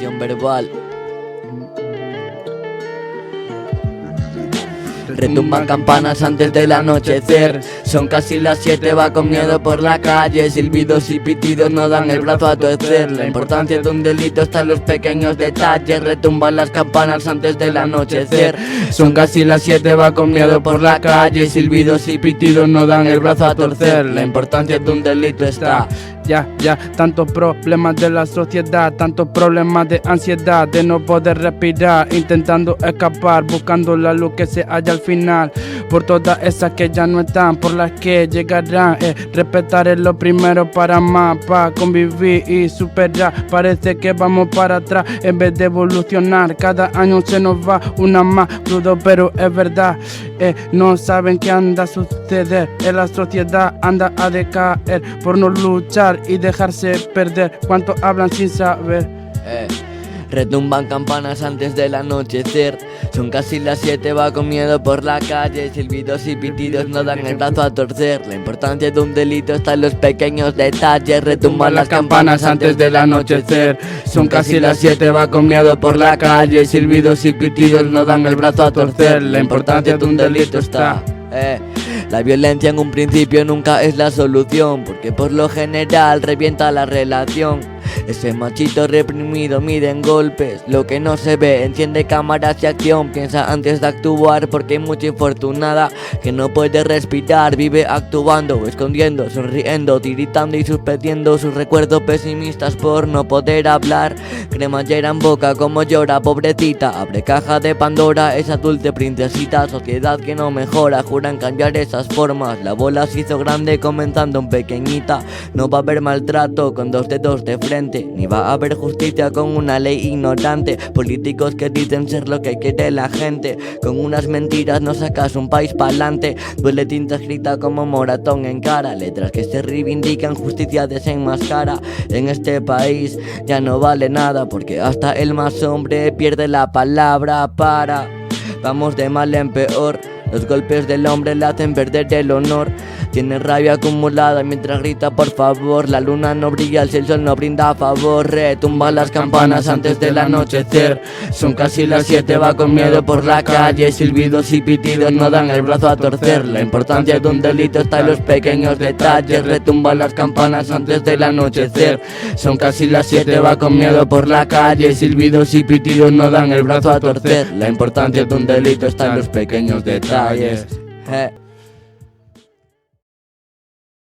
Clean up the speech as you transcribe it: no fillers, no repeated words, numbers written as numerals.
agresión verbal. Retumban campanas antes del anochecer. Son casi las 7, va con miedo por la calle. Silbidos y pitidos no dan el brazo a torcer. La importancia de un delito está en los pequeños detalles. Retumban las campanas antes del anochecer. Son casi las 7, va con miedo por la calle. Silbidos y pitidos no dan el brazo a torcer. La importancia de un delito está. Ya, tantos problemas de la sociedad, tantos problemas de ansiedad, de no poder respirar, intentando escapar, buscando la luz que se halla al final. Por todas esas que ya no están, por las que llegarán, respetar es lo primero para amar, para convivir y superar. Parece que vamos para atrás en vez de evolucionar. Cada año se nos va una más, crudo pero es verdad. No saben qué anda a suceder, en la sociedad anda a decaer por no luchar y dejarse perder. Cuántos hablan sin saber. Retumban campanas antes del anochecer. Son casi las 7, va con miedo por la calle. Silbidos y pitidos no dan el brazo a torcer. La importancia de un delito está en los pequeños detalles. Retumban las campanas antes del anochecer. Son casi las 7, va con miedo por la calle. Silbidos y pitidos no dan el brazo a torcer. La importancia de un delito está. La violencia en un principio nunca es la solución, porque por lo general revienta la relación. Ese machito reprimido mide en golpes. Lo que no se ve enciende cámaras y acción. Piensa antes de actuar porque hay mucha infortunada que no puede respirar. Vive actuando, escondiendo, sonriendo, tiritando y suspendiendo sus recuerdos pesimistas por no poder hablar. Cremallera en boca como llora, pobrecita. Abre caja de Pandora, esa dulce princesita. Sociedad que no mejora, juran cambiar esas formas. La bola se hizo grande comenzando en pequeñita. No va a haber maltrato con 2 dedos de frente, ni va a haber justicia con una ley ignorante. Políticos que dicen ser lo que quiere la gente, con unas mentiras no sacas un país pa'lante. Duele tinta escrita como moratón en cara, letras que se reivindican, justicia desenmascara. En este país ya no vale nada, porque hasta el más hombre pierde la palabra para. Vamos de mal en peor, los golpes del hombre le hacen perder el honor. Tiene rabia acumulada mientras grita por favor. La luna no brilla, el sol no brinda a favor. Retumban las campanas antes del anochecer. Son casi las 7, va con miedo por la calle. Silbidos y pitidos no dan el brazo a torcer. La importancia de un delito está en los pequeños detalles. Retumban las campanas antes del anochecer. Son casi las 7, va con miedo por la calle. Silbidos y pitidos no dan el brazo a torcer. La importancia de un delito está en los pequeños detalles.